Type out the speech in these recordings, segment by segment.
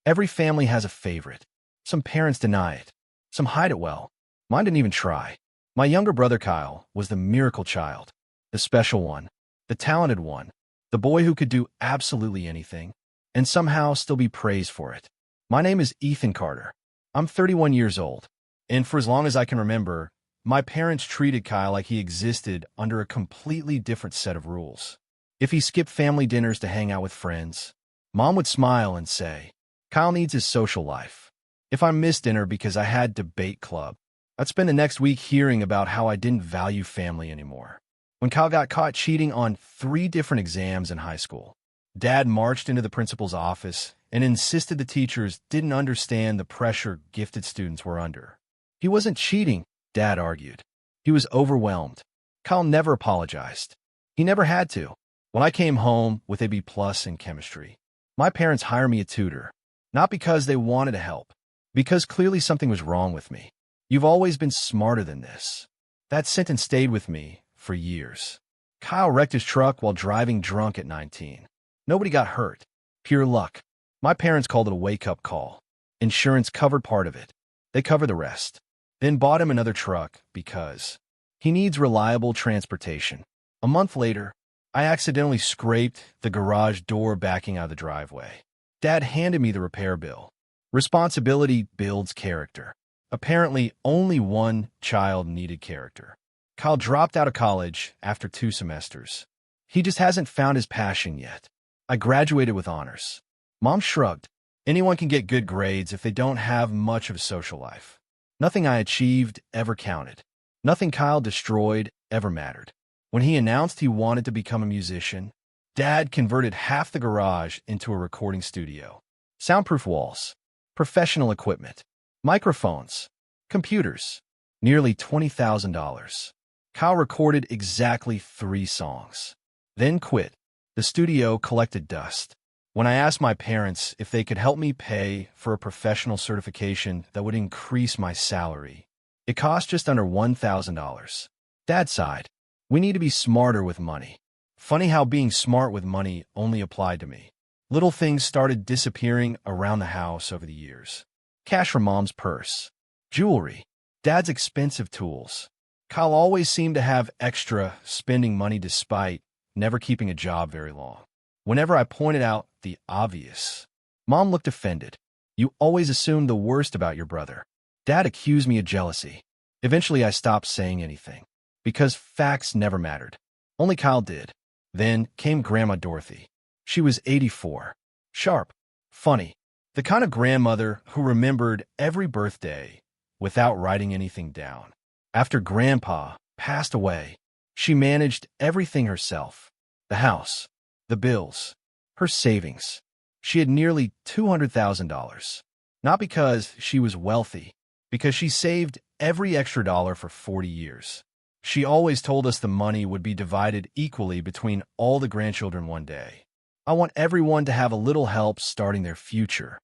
Every family has a favorite. Some parents deny it. Some hide it well. Mine didn't even try. My younger brother Kyle was the miracle child, the special one, the talented one, the boy who could do absolutely anything, and somehow still be praised for it. My name is Ethan Carter. I'm 31 years old, and for as long as I can remember, my parents treated Kyle like he existed under a completely different set of rules. If he skipped family dinners to hang out with friends, Mom would smile and say, "Kyle needs his social life." If I missed dinner because I had debate club, I'd spend the next week hearing about how I didn't value family anymore. When Kyle got caught cheating on 3 different exams in high school, Dad marched into the principal's office and insisted the teachers didn't understand the pressure gifted students were under. He wasn't cheating, Dad argued. He was overwhelmed. Kyle never apologized. He never had to. When I came home with a B+ in chemistry, my parents hired me a tutor, not because they wanted to help, because clearly something was wrong with me. "You've always been smarter than this." That sentence stayed with me for years. Kyle wrecked his truck while driving drunk at 19. Nobody got hurt. Pure luck. My parents called it a wake-up call. Insurance covered part of it. They covered the rest. Then bought him another truck because he needs reliable transportation. A month later, I accidentally scraped the garage door backing out of the driveway. Dad handed me the repair bill. Responsibility builds character. Apparently, only one child needed character. Kyle dropped out of college after 2 semesters. He just hasn't found his passion yet. I graduated with honors. Mom shrugged. Anyone can get good grades if they don't have much of a social life. Nothing I achieved ever counted. Nothing Kyle destroyed ever mattered. When he announced he wanted to become a musician, Dad converted half the garage into a recording studio. Soundproof walls, professional equipment, microphones, computers, nearly $20,000. Kyle recorded exactly 3 songs, then quit. The studio collected dust. When I asked my parents if they could help me pay for a professional certification that would increase my salary, it cost just under $1,000. Dad sighed. "We need to be smarter with money." Funny how being smart with money only applied to me. Little things started disappearing around the house over the years. Cash from Mom's purse, jewelry, Dad's expensive tools. Kyle always seemed to have extra spending money despite never keeping a job very long. Whenever I pointed out the obvious, Mom looked offended. "You always assume the worst about your brother." Dad accused me of jealousy. Eventually, I stopped saying anything, because facts never mattered. Only Kyle did. Then came Grandma Dorothy. She was 84, sharp, funny, the kind of grandmother who remembered every birthday without writing anything down. After Grandpa passed away, she managed everything herself. The house, the bills, her savings. She had nearly $200,000. Not because she was wealthy, because she saved every extra dollar for 40 years. She always told us the money would be divided equally between all the grandchildren one day. "I want everyone to have a little help starting their future."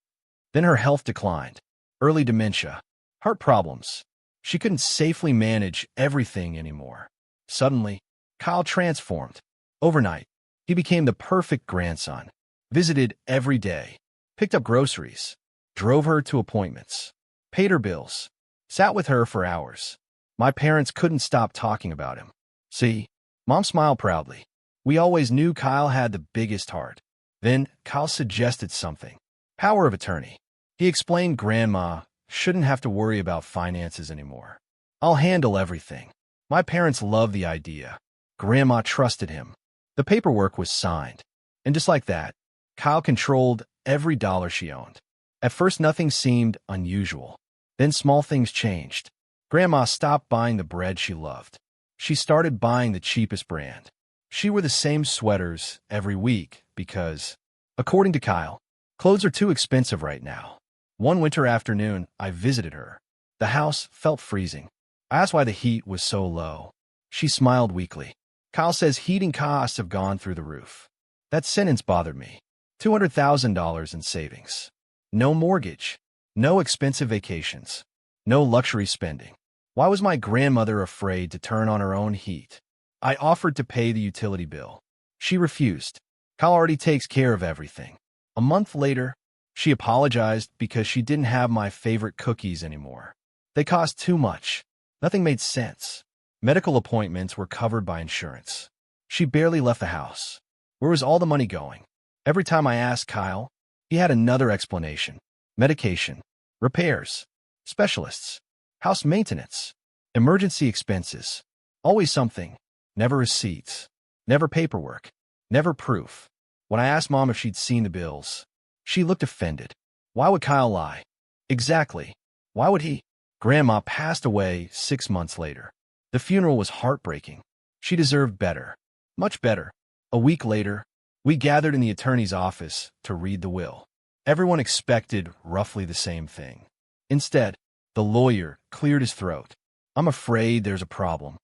Then her health declined. Early dementia, heart problems. She couldn't safely manage everything anymore. Suddenly, Kyle transformed. Overnight, he became the perfect grandson. Visited every day, picked up groceries, drove her to appointments, paid her bills, sat with her for hours. My parents couldn't stop talking about him. "See?" Mom smiled proudly. "We always knew Kyle had the biggest heart." Then Kyle suggested something. Power of attorney. He explained Grandma shouldn't have to worry about finances anymore. "I'll handle everything." My parents loved the idea. Grandma trusted him. The paperwork was signed. And just like that, Kyle controlled every dollar she owned. At first, nothing seemed unusual. Then small things changed. Grandma stopped buying the bread she loved. She started buying the cheapest brand. She wore the same sweaters every week because, according to Kyle, clothes are too expensive right now. One winter afternoon, I visited her. The house felt freezing. I asked why the heat was so low. She smiled weakly. "Kyle says heating costs have gone through the roof." That sentence bothered me. $200,000 in savings. No mortgage. No expensive vacations. No luxury spending. Why was my grandmother afraid to turn on her own heat? I offered to pay the utility bill. She refused. "Kyle already takes care of everything." A month later, She apologized because she didn't have my favorite cookies anymore. They cost too much. Nothing made sense. Medical appointments were covered by insurance. She barely left the house. Where was all the money going? Every time I asked Kyle, he had another explanation. Medication, repairs, specialists, house maintenance, emergency expenses. Always something. Never receipts. Never paperwork. Never proof. When I asked Mom if she'd seen the bills, she looked offended. Why would Kyle lie? Exactly. Why would he? Grandma passed away 6 months later. The funeral was heartbreaking. She deserved better. Much better. A week later, we gathered in the attorney's office to read the will. Everyone expected roughly the same thing. Instead, the lawyer cleared his throat. I'm afraid there's a problem.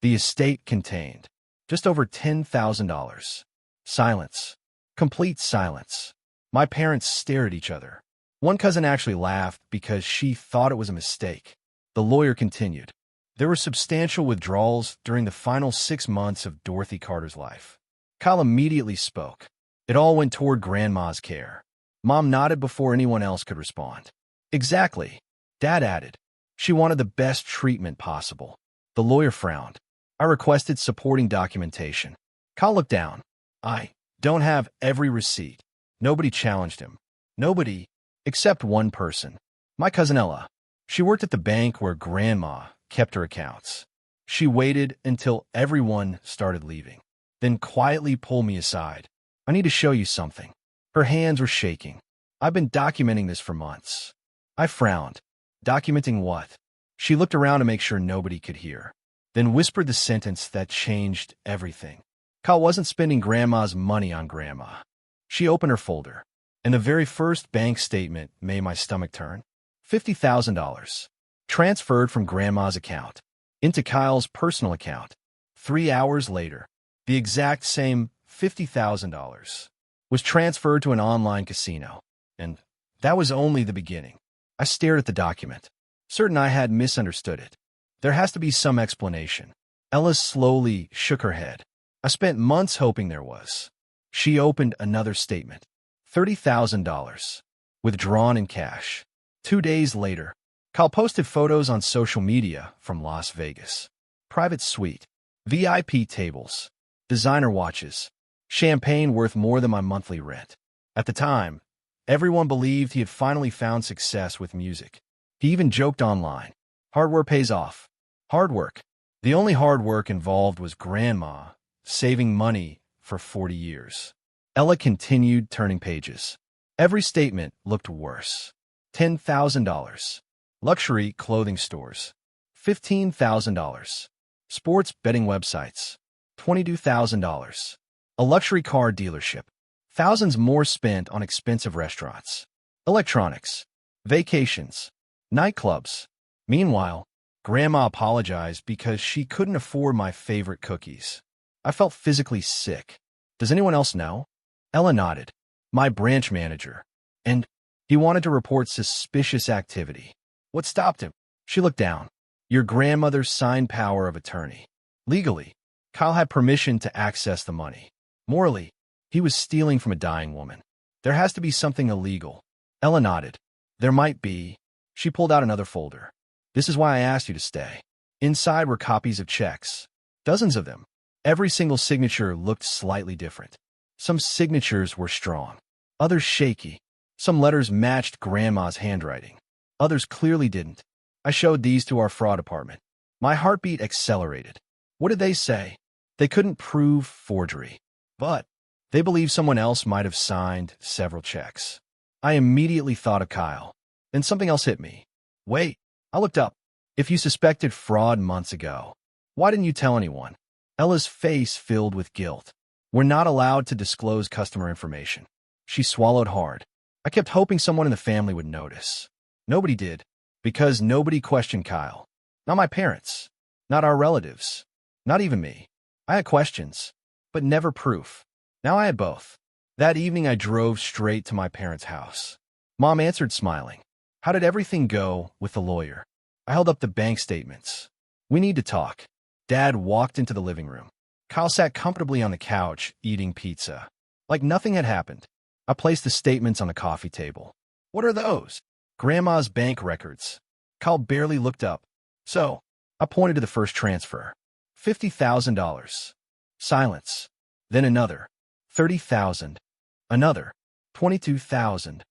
The estate contained just over $10,000. Silence. Complete silence. My parents stared at each other. One cousin actually laughed because she thought it was a mistake. The lawyer continued. There were substantial withdrawals during the final 6 months of Dorothy Carter's life. Kyle immediately spoke. It all went toward Grandma's care. Mom nodded before anyone else could respond. Exactly. Dad added. She wanted the best treatment possible. The lawyer frowned. I requested supporting documentation. Kyle looked down. I don't have every receipt. Nobody challenged him. Nobody, except one person. My cousin Ella. She worked at the bank where Grandma kept her accounts. She waited until everyone started leaving, then quietly pulled me aside. I need to show you something. Her hands were shaking. I've been documenting this for months. I frowned. Documenting what? She looked around to make sure nobody could hear, then whispered the sentence that changed everything. Kyle wasn't spending Grandma's money on Grandma. She opened her folder, and the very first bank statement made my stomach turn. $50,000. Transferred from Grandma's account into Kyle's personal account. 3 hours later, the exact same $50,000 was transferred to an online casino. And that was only the beginning. I stared at the document, certain I had misunderstood it. There has to be some explanation. Ella slowly shook her head. I spent months hoping there was. She opened another statement. $30,000. Withdrawn in cash. 2 days later, Kyle posted photos on social media from Las Vegas. Private suite. VIP tables. Designer watches. Champagne worth more than my monthly rent. At the time, everyone believed he had finally found success with music. He even joked online. Hard work pays off. Hard work. The only hard work involved was Grandma saving money for 40 years. Ella continued turning pages. Every statement looked worse. $10,000. Luxury clothing stores. $15,000. Sports betting websites. $22,000. A luxury car dealership. Thousands more spent on expensive restaurants. Electronics. Vacations. Nightclubs. Meanwhile, Grandma apologized because she couldn't afford my favorite cookies. I felt physically sick. Does anyone else know? Ella nodded. My branch manager. And he wanted to report suspicious activity. What stopped him? She looked down. Your grandmother's signed power of attorney. Legally, Kyle had permission to access the money. Morally, he was stealing from a dying woman. There has to be something illegal. Ella nodded. There might be. She pulled out another folder. This is why I asked you to stay. Inside were copies of checks. Dozens of them. Every single signature looked slightly different. Some signatures were strong. Others shaky. Some letters matched Grandma's handwriting. Others clearly didn't. I showed these to our fraud department. My heartbeat accelerated. What did they say? They couldn't prove forgery, but they believed someone else might have signed several checks. I immediately thought of Kyle. Then something else hit me. Wait, I looked up. If you suspected fraud months ago, why didn't you tell anyone? Ella's face filled with guilt. We're not allowed to disclose customer information. She swallowed hard. I kept hoping someone in the family would notice. Nobody did, because nobody questioned Kyle. Not my parents. Not our relatives. Not even me. I had questions, but never proof. Now I had both. That evening I drove straight to my parents' house. Mom answered smiling. How did everything go with the lawyer? I held up the bank statements. We need to talk. Dad walked into the living room. Kyle sat comfortably on the couch, eating pizza. Like nothing had happened. I placed the statements on the coffee table. What are those? Grandma's bank records. Kyle barely looked up. So, I pointed to the first transfer. $50,000. Silence. Then another. 30,000. Another. 22,000.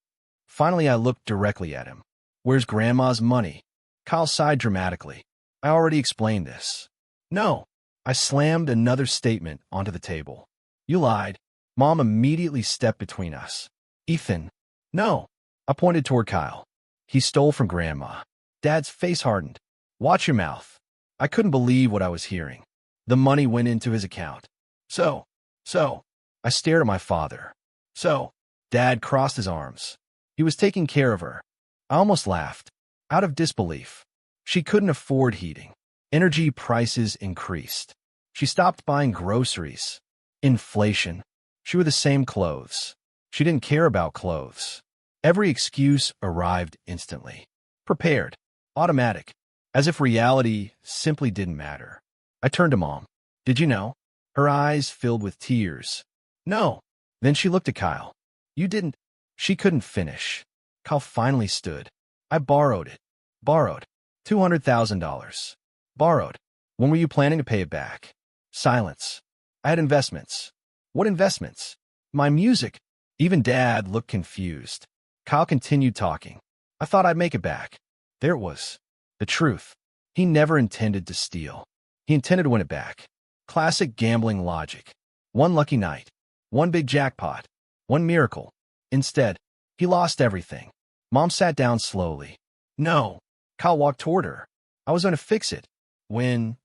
Finally, I looked directly at him. Where's Grandma's money? Kyle sighed dramatically. I already explained this. No. I slammed another statement onto the table. You lied. Mom immediately stepped between us. Ethan. No. I pointed toward Kyle. He stole from Grandma. Dad's face hardened. Watch your mouth. I couldn't believe what I was hearing. The money went into his account. So. I stared at my father. So. Dad crossed his arms. He was taking care of her. I almost laughed. Out of disbelief. She couldn't afford heating. Energy prices increased. She stopped buying groceries. Inflation. She wore the same clothes. She didn't care about clothes. Every excuse arrived instantly. Prepared. Automatic. As if reality simply didn't matter. I turned to Mom. Did you know? Her eyes filled with tears. No. Then she looked at Kyle. You didn't. She couldn't finish. Kyle finally stood. I borrowed it. Borrowed. $200,000. Borrowed. When were you planning to pay it back? Silence. I had investments. What investments? My music. Even Dad looked confused. Kyle continued talking. I thought I'd make it back. There it was. The truth. He never intended to steal. He intended to win it back. Classic gambling logic. One lucky night. One big jackpot. One miracle. Instead, he lost everything. Mom sat down slowly. No. Kyle walked toward her. I was going to fix it. When?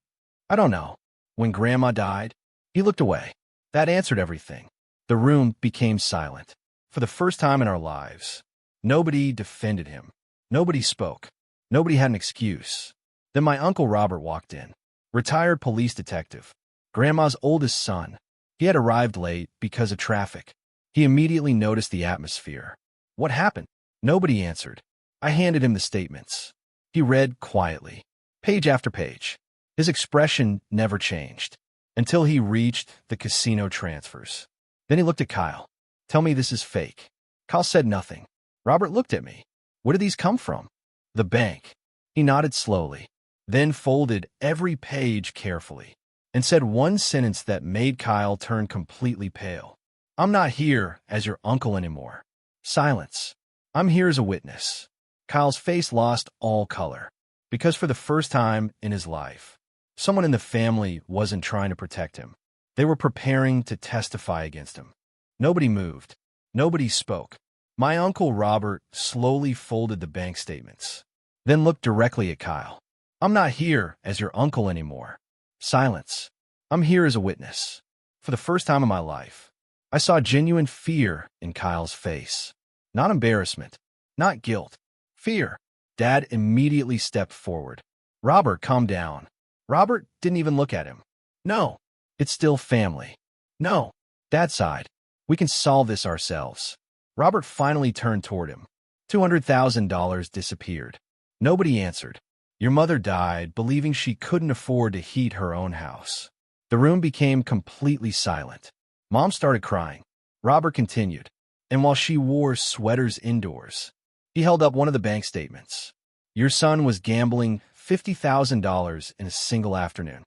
I don't know. When Grandma died? He looked away. That answered everything. The room became silent. For the first time in our lives, nobody defended him. Nobody spoke. Nobody had an excuse. Then my Uncle Robert walked in. Retired police detective. Grandma's oldest son. He had arrived late because of traffic. He immediately noticed the atmosphere. What happened? Nobody answered. I handed him the statements. He read quietly, page after page. His expression never changed until he reached the casino transfers. Then he looked at Kyle. Tell me this is fake. Kyle said nothing. Robert looked at me. Where did these come from? The bank. He nodded slowly, then folded every page carefully, and said one sentence that made Kyle turn completely pale. I'm not here as your uncle anymore. Silence. I'm here as a witness. Kyle's face lost all color, because for the first time in his life, someone in the family wasn't trying to protect him. They were preparing to testify against him. Nobody moved. Nobody spoke. My Uncle Robert slowly folded the bank statements, then looked directly at Kyle. I'm not here as your uncle anymore. Silence. I'm here as a witness. For the first time in my life, I saw genuine fear in Kyle's face. Not embarrassment. Not guilt. Fear. Dad immediately stepped forward. Robert, calm down. Robert didn't even look at him. No. It's still family. No. Dad sighed. We can solve this ourselves. Robert finally turned toward him. $200,000 disappeared. Nobody answered. Your mother died believing she couldn't afford to heat her own house. The room became completely silent. Mom started crying. Robert continued. And while she wore sweaters indoors, he held up one of the bank statements. Your son was gambling $50,000 in a single afternoon.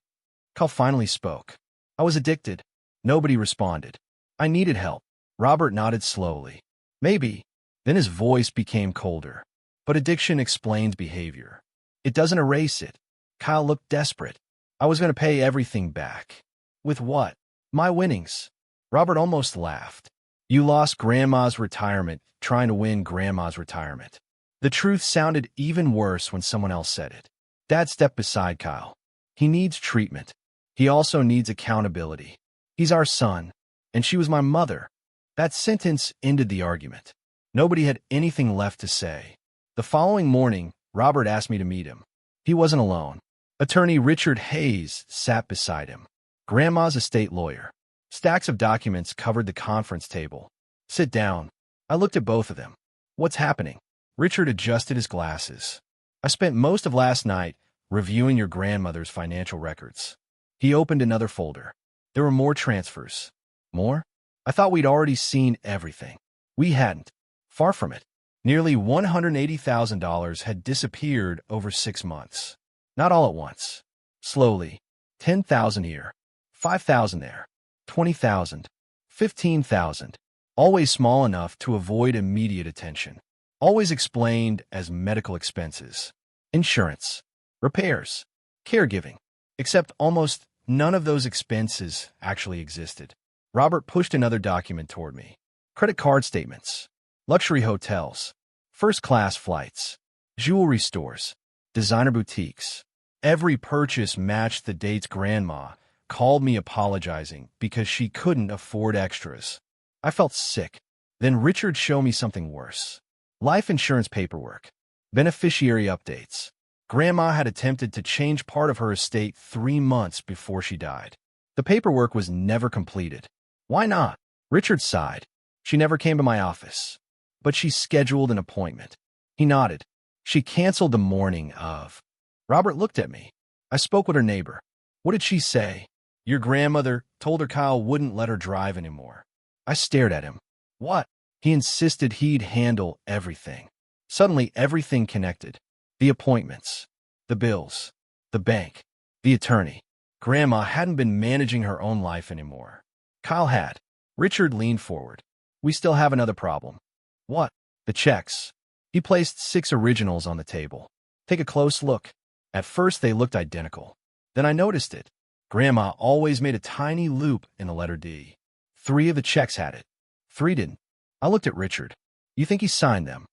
Kyle finally spoke. I was addicted. Nobody responded. I needed help. Robert nodded slowly. Maybe. Then his voice became colder. But addiction explains behavior. It doesn't erase it. Kyle looked desperate. I was going to pay everything back. With what? My winnings. Robert almost laughed. You lost Grandma's retirement trying to win Grandma's retirement. The truth sounded even worse when someone else said it. Dad stepped beside Kyle. He needs treatment. He also needs accountability. He's our son, and she was my mother. That sentence ended the argument. Nobody had anything left to say. The following morning, Robert asked me to meet him. He wasn't alone. Attorney Richard Hayes sat beside him. Grandma's estate lawyer. Stacks of documents covered the conference table. Sit down. I looked at both of them. What's happening? Richard adjusted his glasses. I spent most of last night reviewing your grandmother's financial records. He opened another folder. There were more transfers. More? I thought we'd already seen everything. We hadn't. Far from it. Nearly $180,000 had disappeared over 6 months. Not all at once. Slowly. 10,000 here, 5,000 there, 20,000, 15,000. Always small enough to avoid immediate attention. Always explained as medical expenses, insurance, repairs, caregiving. Except almost none of those expenses actually existed. Robert pushed another document toward me. Credit card statements, luxury hotels, first-class flights, jewelry stores, designer boutiques. Every purchase matched the dates. Grandma called me apologizing because she couldn't afford extras. I felt sick. Then Richard showed me something worse. Life insurance paperwork, beneficiary updates. Grandma had attempted to change part of her estate 3 months before she died. The paperwork was never completed. Why not? Richard sighed. She never came to my office. But she scheduled an appointment. He nodded. She canceled the morning of. Robert looked at me. I spoke with her neighbor. What did she say? Your grandmother told her Kyle wouldn't let her drive anymore. I stared at him. What? He insisted he'd handle everything. Suddenly, everything connected. The appointments, the bills, the bank, the attorney. Grandma hadn't been managing her own life anymore. Kyle had. Richard leaned forward. We still have another problem. What? The checks. He placed 6 originals on the table. Take a close look. At first, they looked identical. Then I noticed it. Grandma always made a tiny loop in the letter D. 3 of the checks had it. 3 didn't. I looked at Richard. You think he signed them?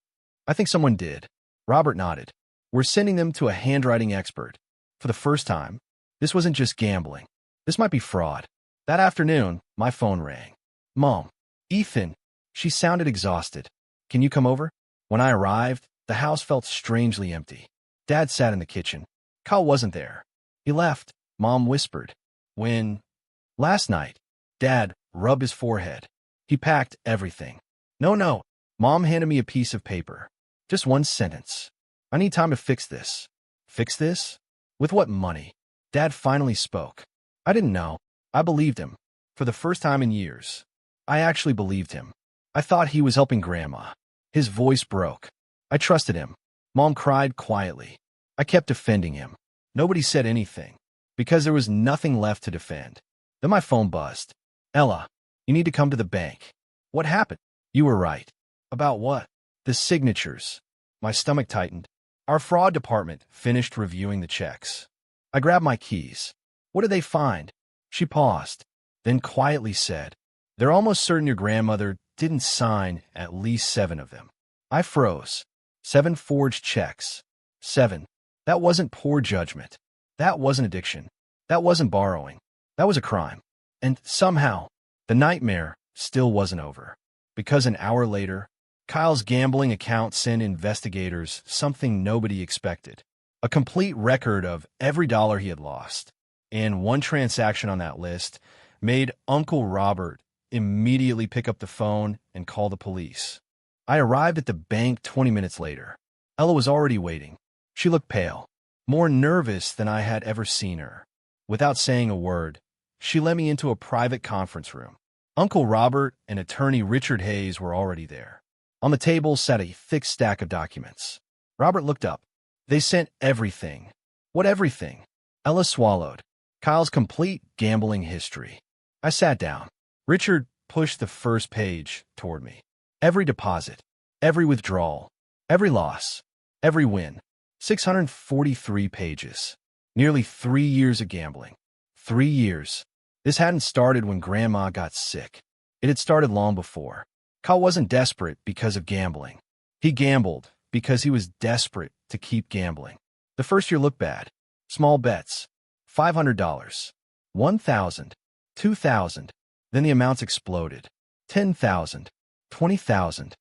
I think someone did. Robert nodded. We're sending them to a handwriting expert. For the first time, this wasn't just gambling. This might be fraud. That afternoon, my phone rang. Mom. Ethan. She sounded exhausted. Can you come over? When I arrived, the house felt strangely empty. Dad sat in the kitchen. Kyle wasn't there. He left, Mom whispered. When? Last night. Dad rubbed his forehead. He packed everything. No. Mom handed me a piece of paper. Just one sentence. I need time to fix this. Fix this? With what money? Dad finally spoke. I didn't know. I believed him. For the first time in years. I actually believed him. I thought he was helping Grandma. His voice broke. I trusted him. Mom cried quietly. I kept defending him. Nobody said anything, because there was nothing left to defend. Then my phone buzzed. Ella, you need to come to the bank. What happened? You were right. About what? The signatures. My stomach tightened. Our fraud department finished reviewing the checks. I grabbed my keys. What did they find? She paused, then quietly said, They're almost certain your grandmother didn't sign at least 7 of them. I froze. 7 forged checks. 7. That wasn't poor judgment. That wasn't addiction. That wasn't borrowing. That was a crime. And somehow, the nightmare still wasn't over. Because an hour later, Kyle's gambling account sent investigators something nobody expected. A complete record of every dollar he had lost. And one transaction on that list made Uncle Robert immediately pick up the phone and call the police. I arrived at the bank 20 minutes later. Ella was already waiting. She looked pale, more nervous than I had ever seen her. Without saying a word, she led me into a private conference room. Uncle Robert and attorney Richard Hayes were already there. On the table sat a thick stack of documents. Robert looked up. They sent everything. What everything? Ella swallowed. Kyle's complete gambling history. I sat down. Richard pushed the first page toward me. Every deposit, every withdrawal, every loss, every win. 643 pages. Nearly 3 years of gambling. 3 years. This hadn't started when Grandma got sick. It had started long before. Kyle wasn't desperate because of gambling. He gambled because he was desperate to keep gambling. The first year looked bad. Small bets. $500. $1,000. $2,000. Then the amounts exploded. $10,000. $20,000.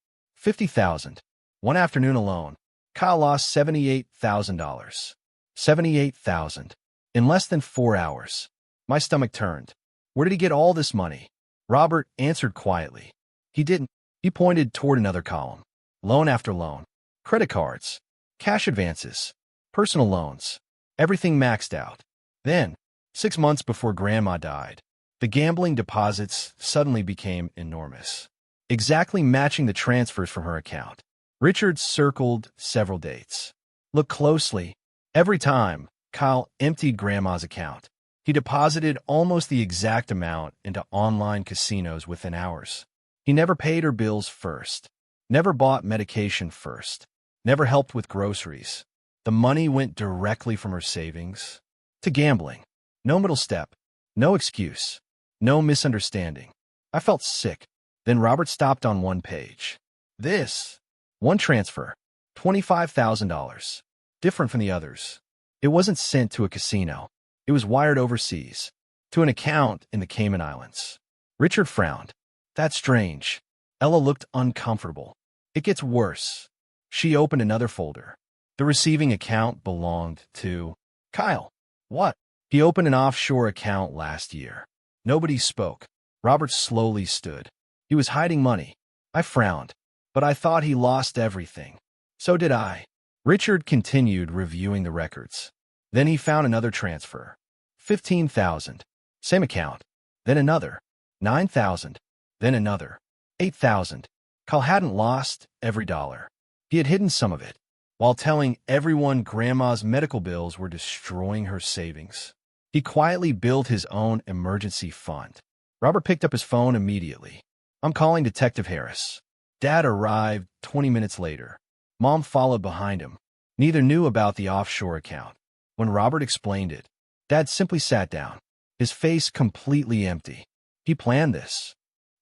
$50,000. One afternoon alone, Kyle lost $78,000. $78,000. In less than 4 hours. My stomach turned. Where did he get all this money? Robert answered quietly. He didn't. He pointed toward another column. Loan after loan. Credit cards. Cash advances. Personal loans. Everything maxed out. Then, 6 months before Grandma died, the gambling deposits suddenly became enormous. Exactly matching the transfers from her account. Richard circled several dates. Look closely. Every time Kyle emptied Grandma's account, he deposited almost the exact amount into online casinos within hours. He never paid her bills first, never bought medication first, never helped with groceries. The money went directly from her savings to gambling. No middle step, no excuse, no misunderstanding. I felt sick. Then Robert stopped on one page. This. One transfer. $25,000. Different from the others. It wasn't sent to a casino. It was wired overseas, to an account in the Cayman Islands. Richard frowned. That's strange. Ella looked uncomfortable. It gets worse. She opened another folder. The receiving account belonged to Kyle. What? He opened an offshore account last year. Nobody spoke. Robert slowly stood. He was hiding money. I frowned, but I thought he lost everything. So did I. Richard continued reviewing the records. Then he found another transfer. $15,000. Same account. Then another. $9,000. Then another. $8,000. Kyle hadn't lost every dollar. He had hidden some of it, while telling everyone Grandma's medical bills were destroying her savings. He quietly built his own emergency fund. Robert picked up his phone immediately. I'm calling Detective Harris. Dad arrived 20 minutes later. Mom followed behind him. Neither knew about the offshore account. When Robert explained it, Dad simply sat down, his face completely empty. He planned this.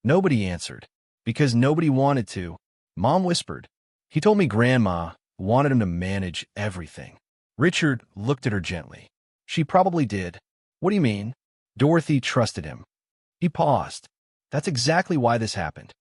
Nobody answered, because nobody wanted to. Mom whispered. He told me Grandma wanted him to manage everything. Richard looked at her gently. She probably did. What do you mean? Dorothy trusted him. He paused. That's exactly why this happened.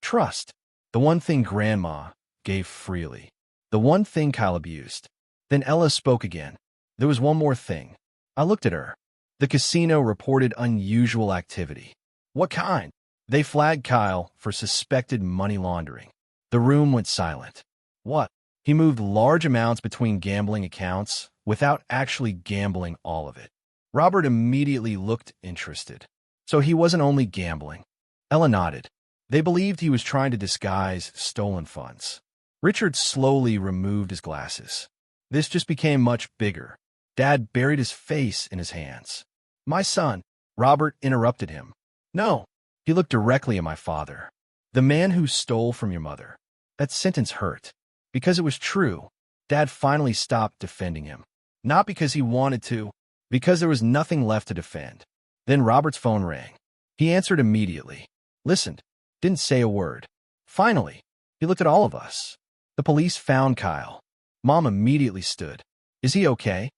Trust. The one thing Grandma gave freely. The one thing Kyle abused. Then Ella spoke again. There was one more thing. I looked at her. The casino reported unusual activity. What kind? They flagged Kyle for suspected money laundering. The room went silent. What? He moved large amounts between gambling accounts without actually gambling all of it. Robert immediately looked interested. So he wasn't only gambling. Ella nodded. They believed he was trying to disguise stolen funds. Richard slowly removed his glasses. This just became much bigger. Dad buried his face in his hands. My son. Robert interrupted him. No. He looked directly at my father. The man who stole from your mother. That sentence hurt. Because it was true. Dad finally stopped defending him. Not because he wanted to, because there was nothing left to defend. Then Robert's phone rang. He answered immediately. Listened. Didn't say a word. Finally, he looked at all of us. The police found Kyle. Mom immediately stood. Is he okay?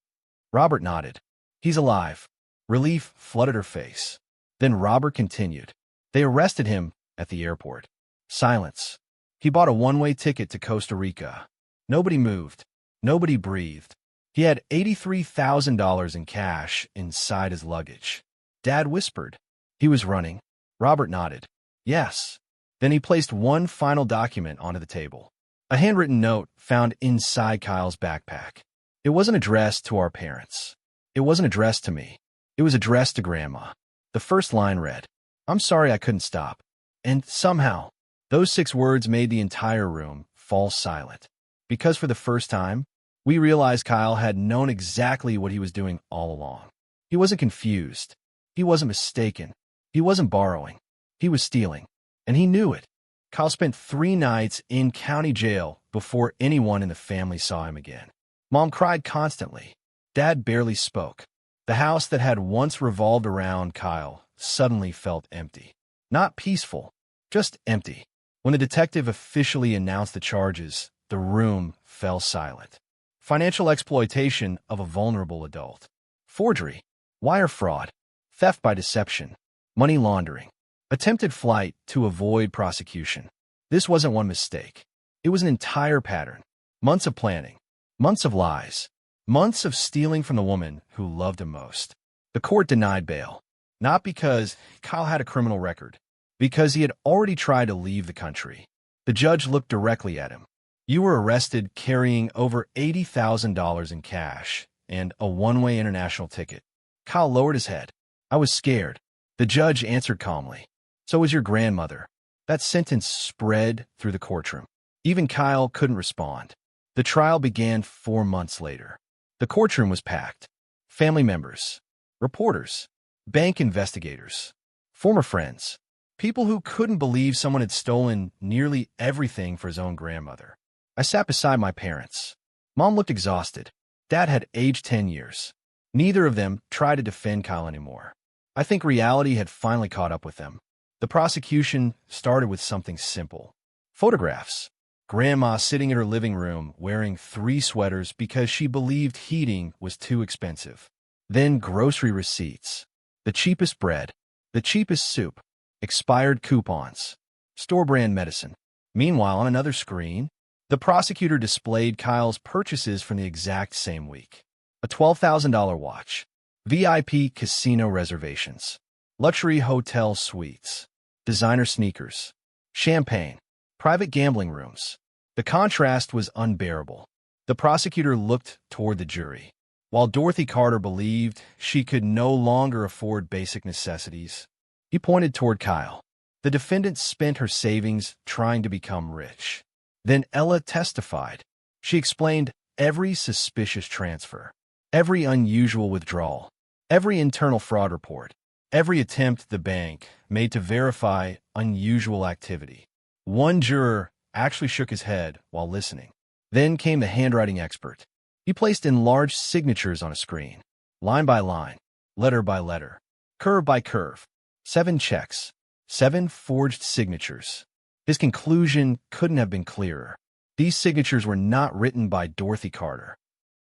Robert nodded. He's alive. Relief flooded her face. Then Robert continued. They arrested him at the airport. Silence. He bought a one-way ticket to Costa Rica. Nobody moved. Nobody breathed. He had $83,000 in cash inside his luggage. Dad whispered. He was running. Robert nodded. Yes. Then he placed one final document onto the table. A handwritten note found inside Kyle's backpack. It wasn't addressed to our parents. It wasn't addressed to me. It was addressed to Grandma. The first line read, I'm sorry I couldn't stop. And somehow, those 6 words made the entire room fall silent. Because for the first time, we realized Kyle had known exactly what he was doing all along. He wasn't confused. He wasn't mistaken. He wasn't borrowing. He was stealing. And he knew it. Kyle spent 3 nights in county jail before anyone in the family saw him again. Mom cried constantly. Dad barely spoke. The house that had once revolved around Kyle suddenly felt empty. Not peaceful, just empty. When the detective officially announced the charges, the room fell silent. Financial exploitation of a vulnerable adult. Forgery. Wire fraud. Theft by deception. Money laundering. Attempted flight to avoid prosecution. This wasn't one mistake. It was an entire pattern. Months of planning. Months of lies. Months of stealing from the woman who loved him most. The court denied bail. Not because Kyle had a criminal record. Because he had already tried to leave the country. The judge looked directly at him. You were arrested carrying over $80,000 in cash and a one-way international ticket. Kyle lowered his head. I was scared. The judge answered calmly. So was your grandmother. That sentence spread through the courtroom. Even Kyle couldn't respond. The trial began 4 months later. The courtroom was packed. Family members, reporters, bank investigators, former friends, people who couldn't believe someone had stolen nearly everything for his own grandmother. I sat beside my parents. Mom looked exhausted. Dad had aged 10 years. Neither of them tried to defend Kyle anymore. I think reality had finally caught up with them. The prosecution started with something simple. Photographs. Grandma sitting in her living room wearing 3 sweaters because she believed heating was too expensive. Then grocery receipts. The cheapest bread. The cheapest soup. Expired coupons. Store-brand medicine. Meanwhile, on another screen, the prosecutor displayed Kyle's purchases from the exact same week. A $12,000 watch. VIP casino reservations. Luxury hotel suites. Designer sneakers. Champagne. Private gambling rooms. The contrast was unbearable. The prosecutor looked toward the jury. While Dorothy Carter believed she could no longer afford basic necessities, he pointed toward Kyle. The defendant spent her savings trying to become rich. Then Ella testified. She explained every suspicious transfer, every unusual withdrawal, every internal fraud report, every attempt the bank made to verify unusual activity. One juror actually shook his head while listening. Then came the handwriting expert. He placed in large signatures on a screen, line by line, letter by letter, curve by curve. 7 checks, 7 forged signatures. His conclusion couldn't have been clearer. These signatures were not written by Dorothy Carter.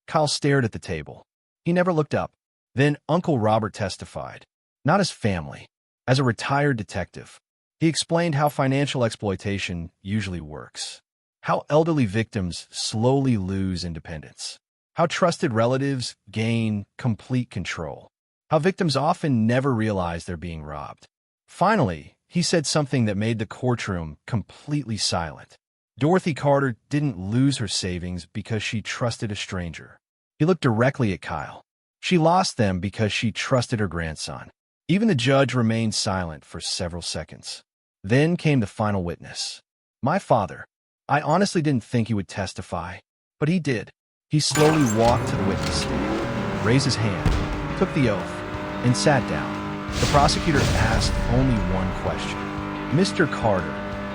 Kyle stared at the table. He never looked up. Then Uncle Robert testified, not as family, as a retired detective. He explained how financial exploitation usually works, how elderly victims slowly lose independence, how trusted relatives gain complete control, how victims often never realize they're being robbed. Finally, he said something that made the courtroom completely silent. Dorothy Carter didn't lose her savings because she trusted a stranger. He looked directly at Kyle. She lost them because she trusted her grandson. Even the judge remained silent for several seconds. Then came the final witness. My father. I honestly didn't think he would testify, but he did. He slowly walked to the witness stand, raised his hand, took the oath, and sat down. The prosecutor asked only one question. Mr. Carter,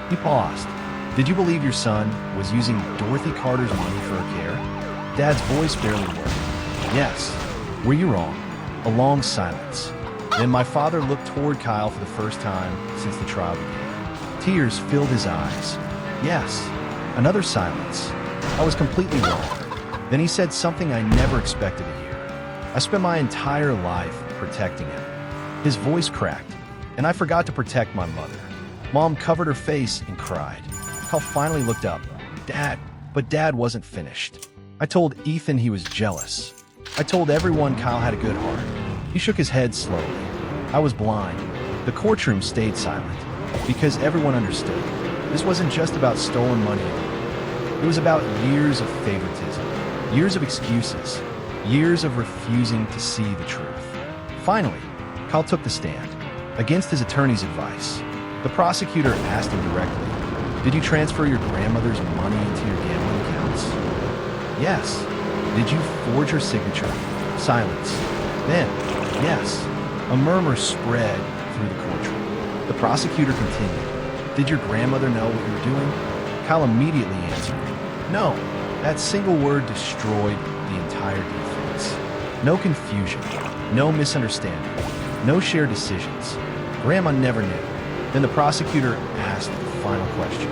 he paused. Did you believe your son was using Dorothy Carter's money for her care? Dad's voice barely worked. Yes. Were you wrong? A long silence. Then my father looked toward Kyle for the first time since the trial began. Tears filled his eyes. Yes. Another silence. I was completely wrong. Then he said something I never expected to hear. I spent my entire life protecting him. His voice cracked, and I forgot to protect my mother. Mom covered her face and cried. Kyle finally looked up. Dad. But Dad wasn't finished. I told Ethan he was jealous. I told everyone Kyle had a good heart. He shook his head slowly. I was blind. The courtroom stayed silent because everyone understood. This wasn't just about stolen money. It was about years of favoritism, years of excuses, years of refusing to see the truth. Finally, Kyle took the stand. Against his attorney's advice, the prosecutor asked him directly, did you transfer your grandmother's money into your gambling accounts? Yes. Did you forge her signature? Silence. Then, yes. A murmur spread through the courtroom. The prosecutor continued. Did your grandmother know what you were doing? Kyle immediately answered. No. That single word destroyed the entire defense. No confusion. No misunderstanding. No shared decisions. Grandma never knew. Then the prosecutor asked the final question.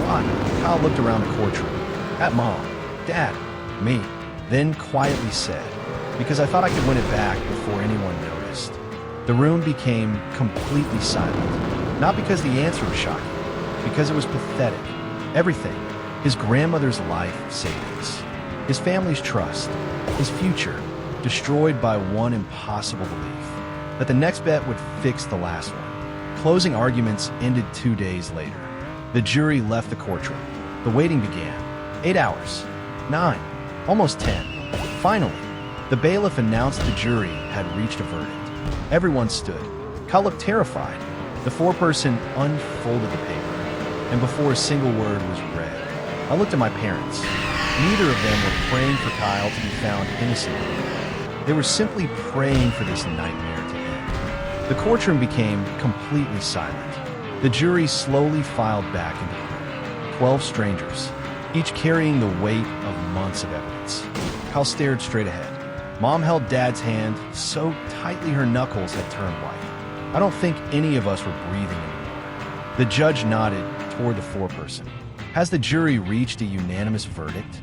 Why? Kyle looked around the courtroom. At Mom. Dad. Me. Then quietly said, because I thought I could win it back before anyone noticed. The room became completely silent. Not because the answer was shocking, because it was pathetic. Everything. His grandmother's life savings. His family's trust. His future. Destroyed by one impossible belief. That the next bet would fix the last one. Closing arguments ended 2 days later. The jury left the courtroom. The waiting began. 8 hours. 9. Almost 10. Finally, the bailiff announced the jury had reached a verdict. Everyone stood. Kyle looked terrified. The foreperson unfolded the paper, and before a single word was read, I looked at my parents. Neither of them were praying for Kyle to be found innocent. They were simply praying for this nightmare to end. The courtroom became completely silent. The jury slowly filed back into the room. 12 strangers, each carrying the weight of months of evidence. Kyle stared straight ahead. Mom held Dad's hand so tightly her knuckles had turned white. I don't think any of us were breathing anymore. The judge nodded toward the foreperson. Has the jury reached a unanimous verdict?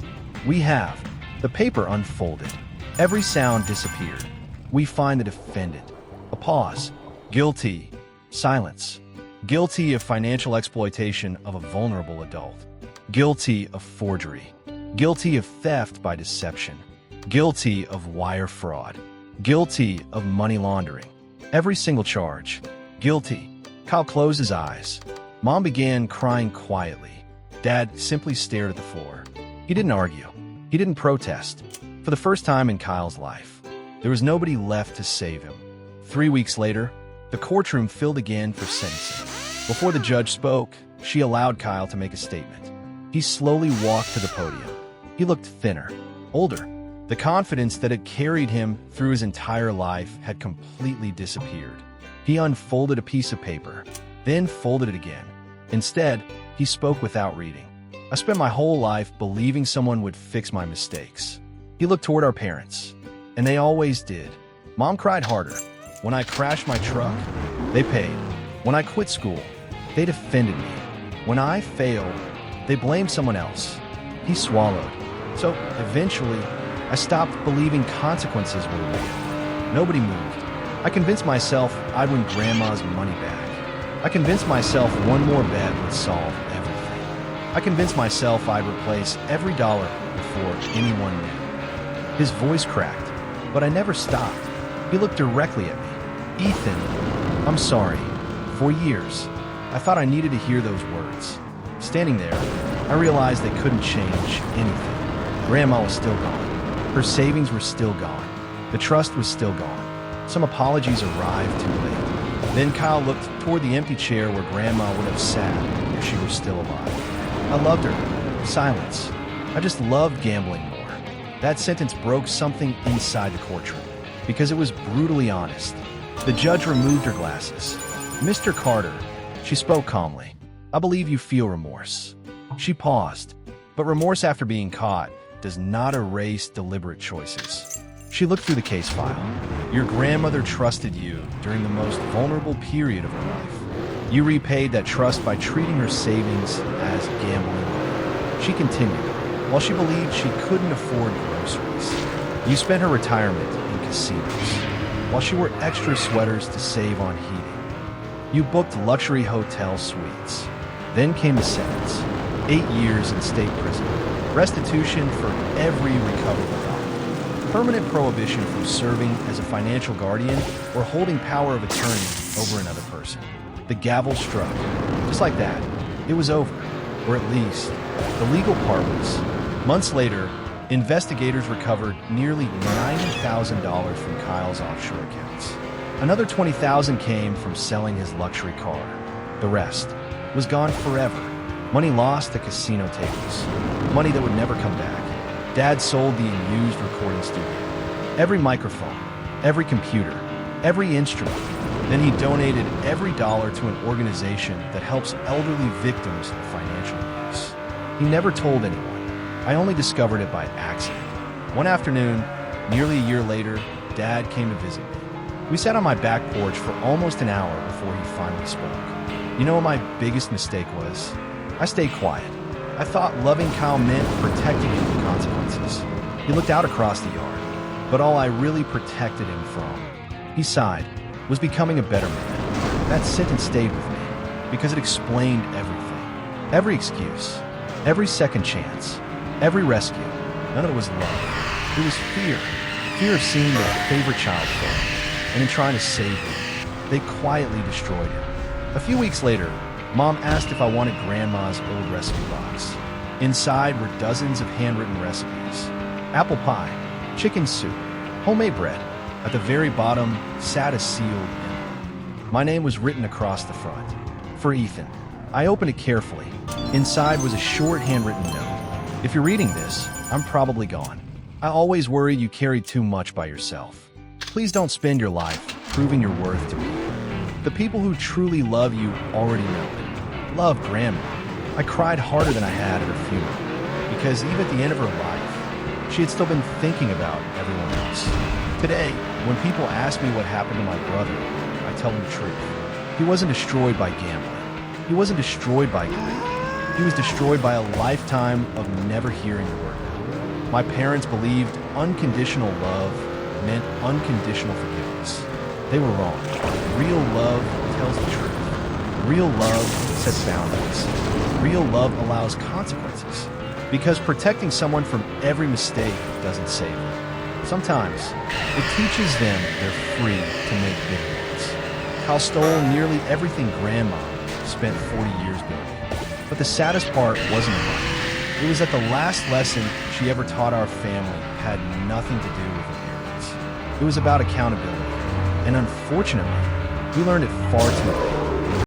We have. The paper unfolded. Every sound disappeared. We find the defendant. A pause. Guilty. Silence. Guilty of financial exploitation of a vulnerable adult. Guilty of forgery. Guilty of theft by deception. Guilty of wire fraud. Guilty of money laundering. Every single charge. Guilty. Kyle closed his eyes. Mom began crying quietly. Dad simply stared at the floor. He didn't argue. He didn't protest. For the first time in Kyle's life, there was nobody left to save him. 3 weeks later, the courtroom filled again for sentencing. Before the judge spoke, she allowed Kyle to make a statement. He slowly walked to the podium. He looked thinner, older. The confidence that had carried him through his entire life had completely disappeared. He unfolded a piece of paper, then folded it again. Instead, he spoke without reading. I spent my whole life believing someone would fix my mistakes. He looked toward our parents, and they always did. Mom cried harder. When I crashed my truck, they paid. When I quit school, they defended me. When I failed, they blamed someone else. He swallowed. So, eventually, I stopped believing consequences were real. Nobody moved. I convinced myself I'd win Grandma's money back. I convinced myself one more bet would solve everything. I convinced myself I'd replace every dollar before anyone knew. His voice cracked, but I never stopped. He looked directly at me. Ethan, I'm sorry. For years, I thought I needed to hear those words. Standing there, I realized they couldn't change anything. Grandma was still gone. Her savings were still gone. The trust was still gone. Some apologies arrived too late. Then Kyle looked toward the empty chair where Grandma would have sat if she were still alive. I loved her. Silence. I just loved gambling more. That sentence broke something inside the courtroom, because it was brutally honest. The judge removed her glasses. Mr. Carter, she spoke calmly. I believe you feel remorse. She paused. But remorse after being caught does not erase deliberate choices. She looked through the case file. Your grandmother trusted you during the most vulnerable period of her life. You repaid that trust by treating her savings as gambling money. She continued. While she believed she couldn't afford groceries, you spent her retirement in casinos, while she wore extra sweaters to save on heating. You booked luxury hotel suites. Then came the sentence. 8 years in state prison. Restitution for every recoverable dollar. Permanent prohibition from serving as a financial guardian or holding power of attorney over another person. The gavel struck. Just like that, it was over. Or at least, the legal part was. Months later, investigators recovered nearly $90,000 from Kyle's offshore accounts. Another $20,000 came from selling his luxury car. The rest was gone forever. Money lost at casino tables. Money that would never come back. Dad sold the unused recording studio. Every microphone, every computer, every instrument. Then he donated every dollar to an organization that helps elderly victims of financial abuse. He never told anyone. I only discovered it by accident. One afternoon, nearly a year later, Dad came to visit me. We sat on my back porch for almost an hour before he finally spoke. You know what my biggest mistake was? I stayed quiet. I thought loving Kyle meant protecting him from consequences. He looked out across the yard, but all I really protected him from, he sighed, was becoming a better man. That sentence stayed with me because it explained everything. Every excuse, every second chance, every rescue. None of it was love. It was fear. Fear of seeing their favorite child fail, and in trying to save him, they quietly destroyed him. A few weeks later, Mom asked if I wanted Grandma's old recipe box. Inside were dozens of handwritten recipes. Apple pie, chicken soup, homemade bread. At the very bottom sat a sealed envelope. My name was written across the front. For Ethan. I opened it carefully. Inside was a short handwritten note. If you're reading this, I'm probably gone. I always worried you carried too much by yourself. Please don't spend your life proving your worth to me. The people who truly love you already know it. Love, Grandma. I cried harder than I had at her funeral, because even at the end of her life, she had still been thinking about everyone else. Today, when people ask me what happened to my brother, I tell them the truth. He wasn't destroyed by gambling. He wasn't destroyed by greed. He was destroyed by a lifetime of never hearing the word no. My parents believed unconditional love meant unconditional forgiveness. They were wrong. Real love tells the truth. Real love sets boundaries. Real love allows consequences. Because protecting someone from every mistake doesn't save them. Sometimes, it teaches them they're free to make big ones. Hal stole nearly everything Grandma spent 40 years building. But the saddest part wasn't the money. It was that the last lesson she ever taught our family had nothing to do with inheritance. It was about accountability. And unfortunately, we learned it far too late.